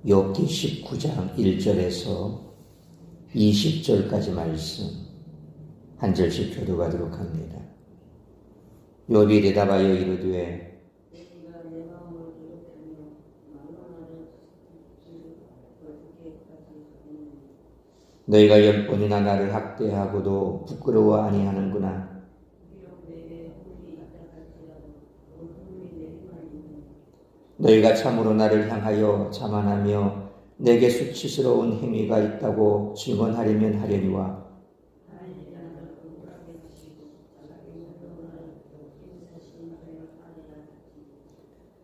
욥기 19장 1절에서 20절까지 말씀 한 절씩 교독하도록 합니다. 욥이 대답하여 이르되 너희가 10번이나 나를 학대하고도 부끄러워 아니하는구나. 너희가 참으로 나를 향하여 자만하며 내게 수치스러운 행위가 있다고 증언하려면 하려니와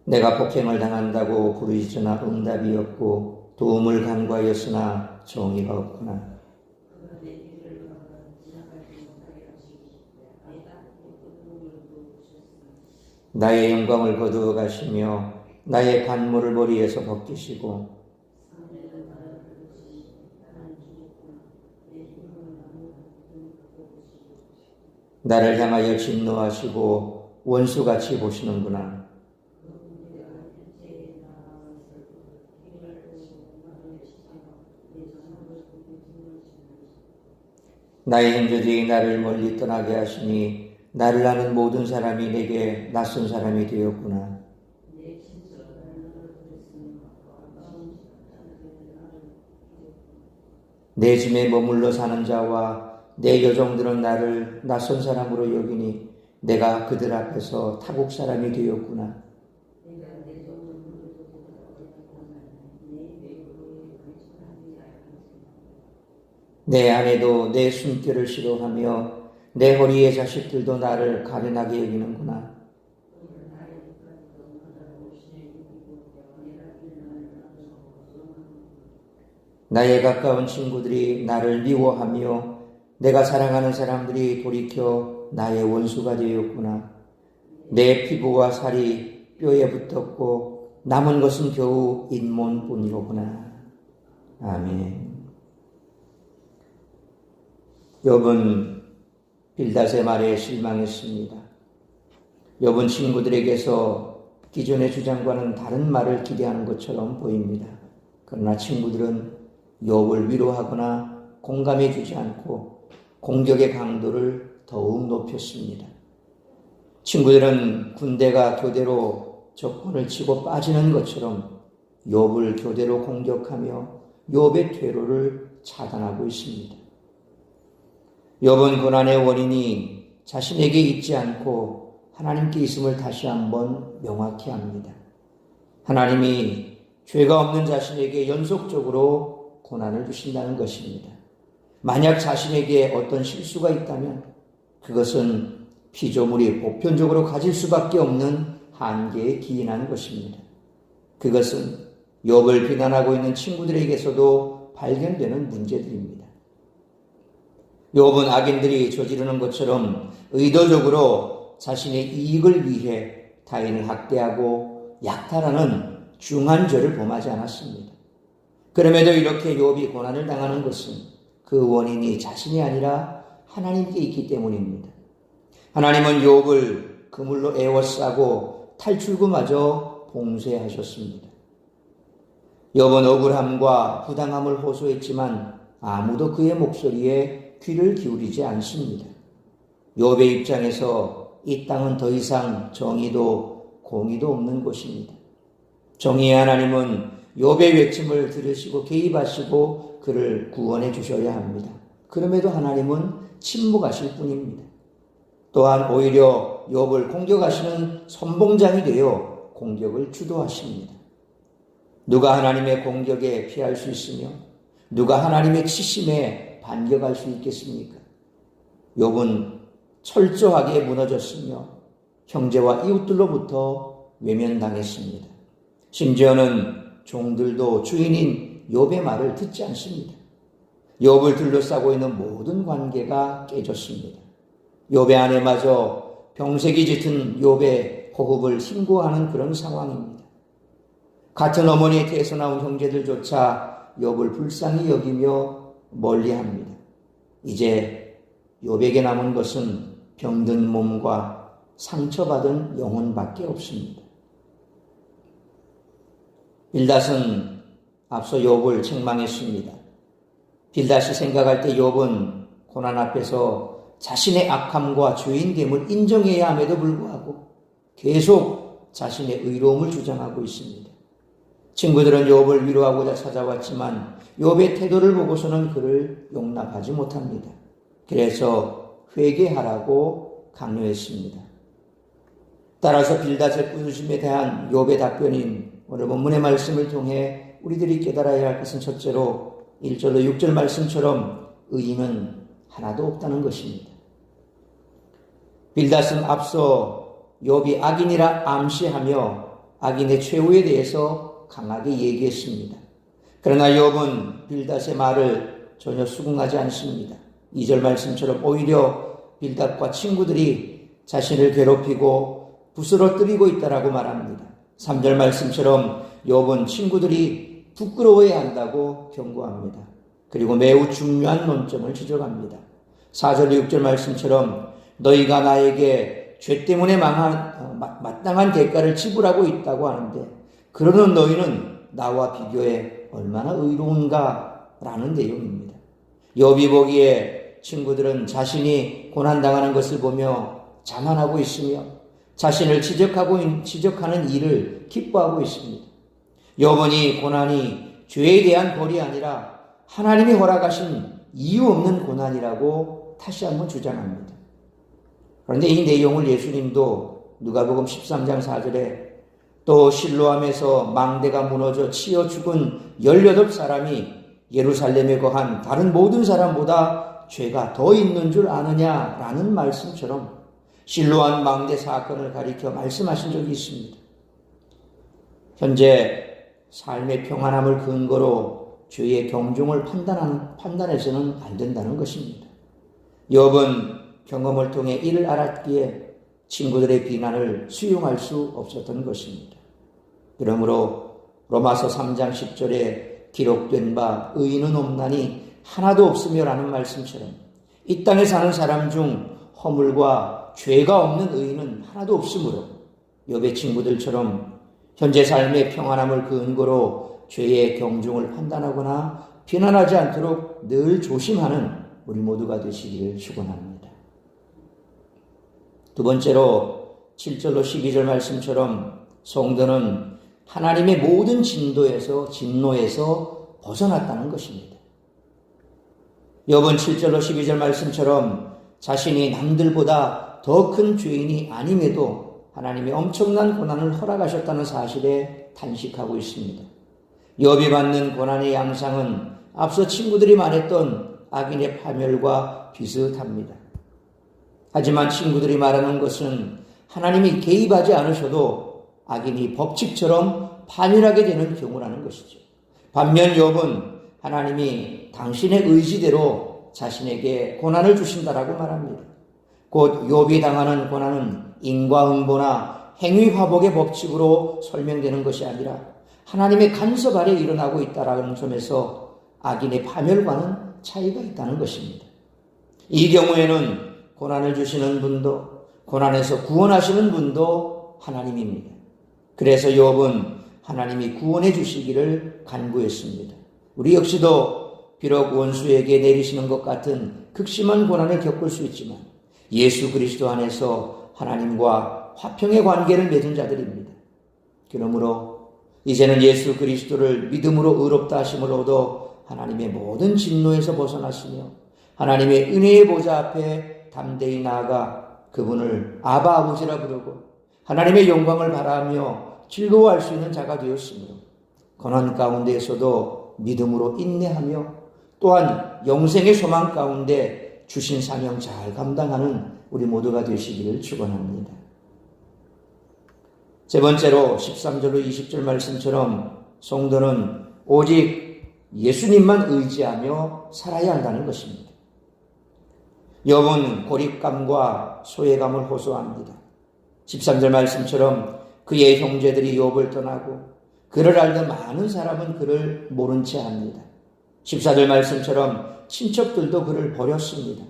내가 폭행을 당한다고 부르짖으나 응답이 없고 도움을 간구하였으나 정의가 없구나. 나의 영광을 거두어 가시며 나의 간물을 머리에서 벗기시고 나를 향하여 진노하시고 원수같이 보시는구나. 나의 형제들이 나를 멀리 떠나게 하시니 나를 아는 모든 사람이 내게 낯선 사람이 되었구나. 내 집에 머물러 사는 자와 내 여종들은 나를 낯선 사람으로 여기니 내가 그들 앞에서 타국 사람이 되었구나. 내 아내도 내 숨결을 싫어하며 내 허리의 자식들도 나를 가련하게 여기는구나. 나의 가까운 친구들이 나를 미워하며 내가 사랑하는 사람들이 돌이켜 나의 원수가 되었구나. 내 피부와 살이 뼈에 붙었고 남은 것은 겨우 잇몸뿐이로구나. 아멘. 욥은 빌닷의 말에 실망했습니다. 욥은 친구들에게서 기존의 주장과는 다른 말을 기대하는 것처럼 보입니다. 그러나 친구들은 욥을 위로하거나 공감해 주지 않고 공격의 강도를 더욱 높였습니다. 친구들은 군대가 교대로 적군을 치고 빠지는 것처럼 욥을 교대로 공격하며 욥의 퇴로를 차단하고 있습니다. 욥은 고난의 원인이 자신에게 있지 않고 하나님께 있음을 다시 한번 명확히 합니다. 하나님이 죄가 없는 자신에게 연속적으로 고난을 주신다는 것입니다. 만약 자신에게 어떤 실수가 있다면 그것은 피조물이 보편적으로 가질 수밖에 없는 한계에 기인한 것입니다. 그것은 욥을 비난하고 있는 친구들에게서도 발견되는 문제들입니다. 욥은 악인들이 저지르는 것처럼 의도적으로 자신의 이익을 위해 타인을 학대하고 약탈하는 중한 죄를 범하지 않았습니다. 그럼에도 이렇게 욥이 고난을 당하는 것은 그 원인이 자신이 아니라 하나님께 있기 때문입니다. 하나님은 욥을 그물로 에워싸고 탈출구마저 봉쇄하셨습니다. 욥은 억울함과 부당함을 호소했지만 아무도 그의 목소리에 귀를 기울이지 않습니다. 욥의 입장에서 이 땅은 더 이상 정의도 공의도 없는 곳입니다. 정의의 하나님은 욥의 외침을 들으시고 개입하시고 그를 구원해 주셔야 합니다. 그럼에도 하나님은 침묵하실 뿐입니다. 또한 오히려 욥을 공격하시는 선봉장이 되어 공격을 주도하십니다. 누가 하나님의 공격에 피할 수 있으며 누가 하나님의 치심에 반격할 수 있겠습니까? 욥은 철저하게 무너졌으며 형제와 이웃들로부터 외면당했습니다. 심지어는 종들도 주인인 욥의 말을 듣지 않습니다. 욥을 둘러싸고 있는 모든 관계가 깨졌습니다. 욥의 아내마저 병색이 짙은 욥의 호흡을 신고하는 그런 상황입니다. 같은 어머니의 태에서 나온 형제들조차 욥을 불쌍히 여기며 멀리합니다. 이제 욥에게 남은 것은 병든 몸과 상처받은 영혼밖에 없습니다. 빌닷은 앞서 욥을 책망했습니다. 빌닷이 생각할 때 욥은 고난 앞에서 자신의 악함과 죄인됨을 인정해야 함에도 불구하고 계속 자신의 의로움을 주장하고 있습니다. 친구들은 욥을 위로하고자 찾아왔지만 욥의 태도를 보고서는 그를 용납하지 못합니다. 그래서 회개하라고 강요했습니다. 따라서 빌닷의 꾸짖음에 대한 욥의 답변인 오늘 본문의 말씀을 통해 우리들이 깨달아야 할 것은 첫째로 1절로 6절 말씀처럼 의인은 하나도 없다는 것입니다. 빌닷은 앞서 욥이 악인이라 암시하며 악인의 최후에 대해서 강하게 얘기했습니다. 그러나 욥은 빌닷의 말을 전혀 수긍하지 않습니다. 2절 말씀처럼 오히려 빌닷과 친구들이 자신을 괴롭히고 부스러뜨리고 있다라고 말합니다. 3절 말씀처럼 욥은 친구들이 부끄러워해야 한다고 경고합니다. 그리고 매우 중요한 논점을 지적합니다. 4절 6절 말씀처럼 너희가 나에게 죄 때문에 마땅한 대가를 지불하고 있다고 하는데 그러는 너희는 나와 비교해 얼마나 의로운가 라는 내용입니다. 욥이 보기에 친구들은 자신이 고난당하는 것을 보며 자만하고 있으며 자신을 지적하는 일을 기뻐하고 있습니다. 욥은 이 고난이 죄에 대한 벌이 아니라 하나님이 허락하신 이유 없는 고난이라고 다시 한번 주장합니다. 그런데 이 내용을 예수님도 누가복음 13장 4절에 또 실로암에서 망대가 무너져 치여 죽은 18사람이 예루살렘에 거한 다른 모든 사람보다 죄가 더 있는 줄 아느냐라는 말씀처럼 실로암 망대 사건을 가리켜 말씀하신 적이 있습니다. 현재 삶의 평안함을 근거로 죄의 경중을 판단해서는 안 된다는 것입니다. 욥은 경험을 통해 이를 알았기에 친구들의 비난을 수용할 수 없었던 것입니다. 그러므로 로마서 3장 10절에 기록된 바 의인은 없나니 하나도 없으며 라는 말씀처럼 이 땅에 사는 사람 중 허물과 죄가 없는 의인은 하나도 없으므로 욥의 친구들처럼 현재 삶의 평안함을 근거로 죄의 경중을 판단하거나 비난하지 않도록 늘 조심하는 우리 모두가 되시기를 축원합니다. 두 번째로 7절로 12절 말씀처럼 성도는 하나님의 모든 진노에서 벗어났다는 것입니다. 욥은 7절로 12절 말씀처럼 자신이 남들보다 더 큰 죄인이 아님에도 하나님이 엄청난 고난을 허락하셨다는 사실에 탄식하고 있습니다. 욥이 받는 고난의 양상은 앞서 친구들이 말했던 악인의 파멸과 비슷합니다. 하지만 친구들이 말하는 것은 하나님이 개입하지 않으셔도 악인이 법칙처럼 파멸하게 되는 경우라는 것이죠. 반면 욥은 하나님이 당신의 의지대로 자신에게 고난을 주신다라고 말합니다. 곧 욥이 당하는 고난은 인과응보나 행위화복의 법칙으로 설명되는 것이 아니라 하나님의 간섭 아래 일어나고 있다라는 점에서 악인의 파멸과는 차이가 있다는 것입니다. 이 경우에는 고난을 주시는 분도 고난에서 구원하시는 분도 하나님입니다. 그래서 욥은 하나님이 구원해 주시기를 간구했습니다. 우리 역시도 비록 원수에게 내리시는 것 같은 극심한 고난을 겪을 수 있지만 예수 그리스도 안에서 하나님과 화평의 관계를 맺은 자들입니다. 그러므로 이제는 예수 그리스도를 믿음으로 의롭다 하심을 얻어 하나님의 모든 진노에서 벗어났으며 하나님의 은혜의 보좌 앞에 담대히 나아가 그분을 아바 아버지라 부르고 하나님의 영광을 바라며 즐거워할 수 있는 자가 되었으므로 고난 가운데에서도 믿음으로 인내하며 또한 영생의 소망 가운데 주신 사명 잘 감당하는 우리 모두가 되시기를 축원합니다. 세 번째로 13절로 20절 말씀처럼 성도는 오직 예수님만 의지하며 살아야 한다는 것입니다. 욥은 고립감과 소외감을 호소합니다. 13절 말씀처럼 그의 형제들이 욥을 떠나고 그를 알던 많은 사람은 그를 모른 채 합니다. 14절 말씀처럼 친척들도 그를 버렸습니다.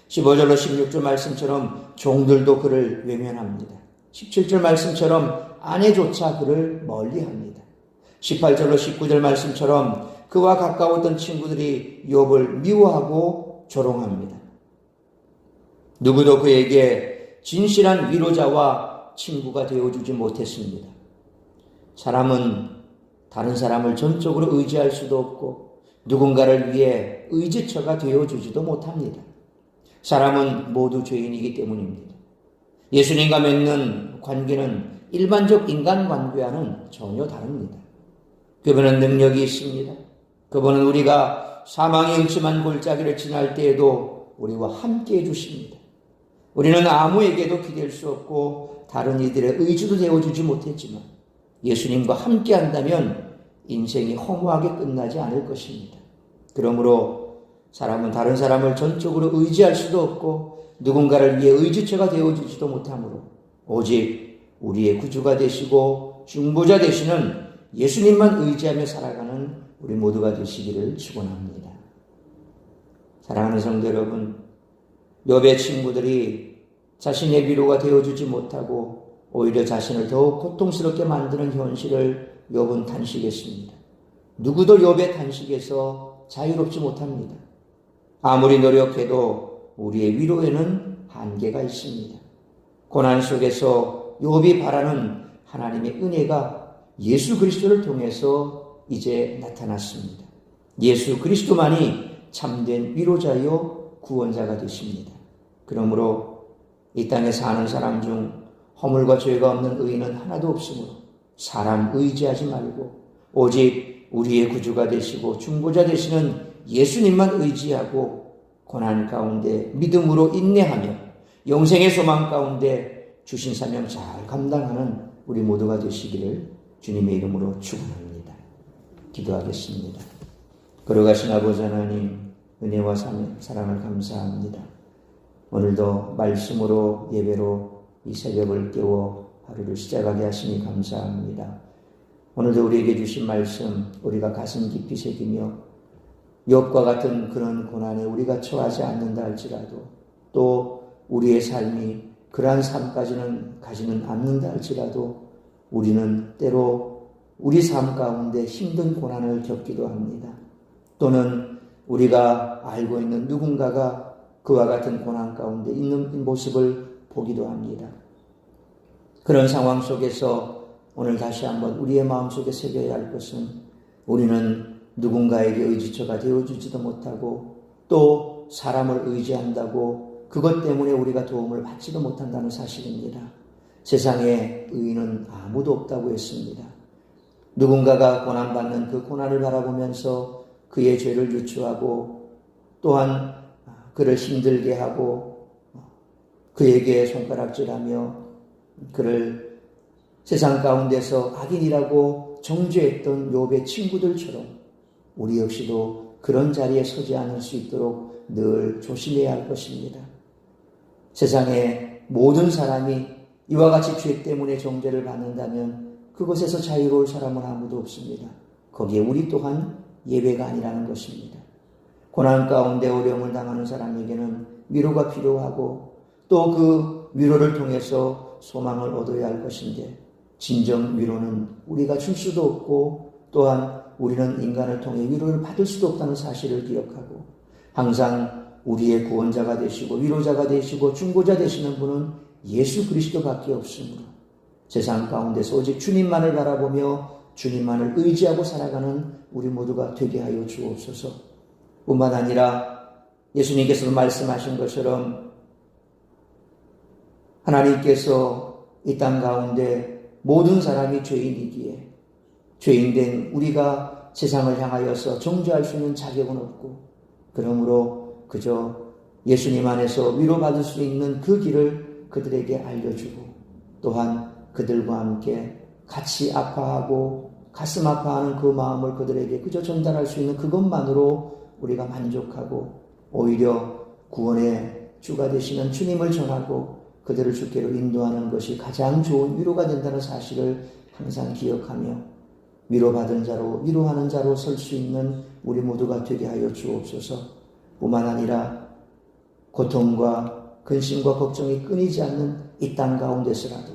15절로 16절 말씀처럼 종들도 그를 외면합니다. 17절 말씀처럼 아내조차 그를 멀리합니다. 18절로 19절 말씀처럼 그와 가까웠던 친구들이 욥을 미워하고 조롱합니다. 누구도 그에게 진실한 위로자와 친구가 되어주지 못했습니다. 사람은 다른 사람을 전적으로 의지할 수도 없고 누군가를 위해 의지처가 되어주지도 못합니다. 사람은 모두 죄인이기 때문입니다. 예수님과 맺는 관계는 일반적 인간관계와는 전혀 다릅니다. 그분은 능력이 있습니다. 그분은 우리가 사망의 음침한 골짜기를 지날 때에도 우리와 함께 해주십니다. 우리는 아무에게도 기댈 수 없고 다른 이들의 의지도 되어주지 못했지만 예수님과 함께 한다면 인생이 허무하게 끝나지 않을 것입니다. 그러므로 사람은 다른 사람을 전적으로 의지할 수도 없고 누군가를 위해 의지처가 되어주지도 못하므로 오직 우리의 구주가 되시고 중보자 되시는 예수님만 의지하며 살아가는 우리 모두가 되시기를 축원합니다. 사랑하는 성도 여러분, 욥의 친구들이 자신의 위로가 되어주지 못하고 오히려 자신을 더욱 고통스럽게 만드는 현실을 욥은 탄식했습니다. 누구도 욥의 탄식에서 자유롭지 못합니다. 아무리 노력해도 우리의 위로에는 한계가 있습니다. 고난 속에서 욥이 바라는 하나님의 은혜가 예수 그리스도를 통해서 이제 나타났습니다. 예수 그리스도만이 참된 위로자요 구원자가 되십니다. 그러므로 이 땅에 사는 사람 중 허물과 죄가 없는 의인은 하나도 없으므로 사람 의지하지 말고 오직 우리의 구주가 되시고 중보자 되시는 예수님만 의지하고 고난 가운데 믿음으로 인내하며 영생의 소망 가운데 주신 사명 잘 감당하는 우리 모두가 되시기를 주님의 이름으로 축원합니다. 기도하겠습니다. 걸어가신 아버지 하나님, 은혜와 사랑을 감사합니다. 오늘도 말씀으로 예배로 이 새벽을 깨워 하루를 시작하게 하시니 감사합니다. 오늘도 우리에게 주신 말씀 우리가 가슴 깊이 새기며 욥과 같은 그런 고난에 우리가 처하지 않는다 할지라도 또 우리의 삶이 그러한 삶까지는 가지는 않는다 할지라도 우리는 때로 우리 삶 가운데 힘든 고난을 겪기도 합니다. 또는 우리가 알고 있는 누군가가 그와 같은 고난 가운데 있는 모습을 보기도 합니다. 그런 상황 속에서 오늘 다시 한번 우리의 마음속에 새겨야 할 것은 우리는 누군가에게 의지처가 되어주지도 못하고 또 사람을 의지한다고 그것 때문에 우리가 도움을 받지도 못한다는 사실입니다. 세상에 의인은 아무도 없다고 했습니다. 누군가가 고난받는 그 고난을 바라보면서 그의 죄를 유추하고 또한 그를 힘들게 하고 그에게 손가락질하며 그를 세상 가운데서 악인이라고 정죄했던 욥의 친구들처럼 우리 역시도 그런 자리에 서지 않을 수 있도록 늘 조심해야 할 것입니다. 세상의 모든 사람이 이와 같이 죄 때문에 정죄를 받는다면 그것에서 자유로울 사람은 아무도 없습니다. 거기에 우리 또한 예외가 아니라는 것입니다. 고난 가운데 어려움을 당하는 사람에게는 위로가 필요하고 또 그 위로를 통해서 소망을 얻어야 할 것인데 진정 위로는 우리가 줄 수도 없고 또한 우리는 인간을 통해 위로를 받을 수도 없다는 사실을 기억하고 항상 우리의 구원자가 되시고 위로자가 되시고 중보자 되시는 분은 예수 그리스도밖에 없으므로 세상 가운데서 오직 주님만을 바라보며 주님만을 의지하고 살아가는 우리 모두가 되게 하여 주옵소서. 뿐만 아니라 예수님께서 말씀하신 것처럼 하나님께서 이 땅 가운데 모든 사람이 죄인이기에 죄인된 우리가 세상을 향하여서 정죄할 수 있는 자격은 없고 그러므로 그저 예수님 안에서 위로받을 수 있는 그 길을 그들에게 알려주고 또한 그들과 함께 같이 아파하고 가슴 아파하는 그 마음을 그들에게 그저 전달할 수 있는 그것만으로 우리가 만족하고 오히려 구원의 주가 되시는 주님을 전하고 그들을 주께로 인도하는 것이 가장 좋은 위로가 된다는 사실을 항상 기억하며 위로받은 자로 위로하는 자로 설 수 있는 우리 모두가 되게 하여 주옵소서. 뿐만 아니라 고통과 근심과 걱정이 끊이지 않는 이 땅 가운데서라도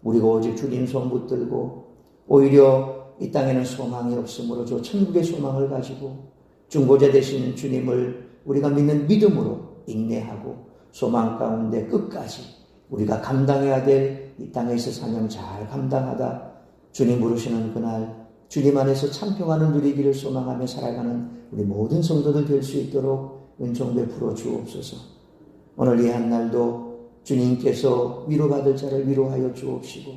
우리가 오직 주님 손 붙들고 오히려 이 땅에는 소망이 없으므로 저 천국의 소망을 가지고 중보자 되시는 주님을 우리가 믿는 믿음으로 인내하고 소망 가운데 끝까지 우리가 감당해야 될 이 땅에서 사명 잘 감당하다 주님 부르시는 그날 주님 안에서 참 평안을 누리기를 소망하며 살아가는 우리 모든 성도들 될 수 있도록 은총 베풀어 주옵소서. 오늘 이 한날도 주님께서 위로받을 자를 위로하여 주옵시고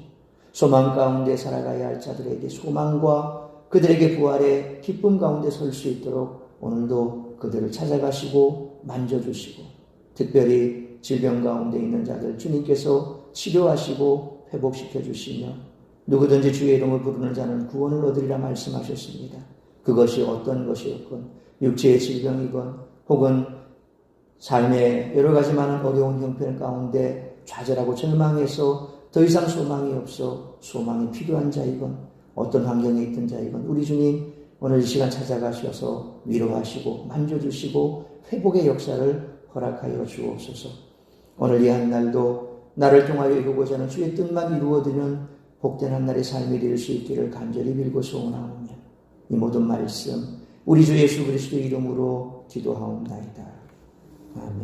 소망 가운데 살아가야 할 자들에게 소망과 그들에게 부활의 기쁨 가운데 설 수 있도록 오늘도 그들을 찾아가시고 만져주시고 특별히 질병 가운데 있는 자들 주님께서 치료하시고 회복시켜 주시며 누구든지 주의 이름을 부르는 자는 구원을 얻으리라 말씀하셨습니다. 그것이 어떤 것이었건 육체의 질병이건 혹은 삶의 여러 가지 많은 어려운 형편 가운데 좌절하고 절망해서 더 이상 소망이 없어 소망이 필요한 자이건 어떤 환경에 있던 자이건 우리 주님 오늘 이 시간 찾아가셔서 위로하시고 만져주시고 회복의 역사를 허락하여 주옵소서. 오늘 이 한날도 나를 통하여 이루고자 하는 주의 뜻만 이루어드는 복된 한날의 삶이 될 수 있기를 간절히 빌고 소원하오며 이 모든 말씀 우리 주 예수 그리스도의 이름으로 기도하옵나이다. 아멘.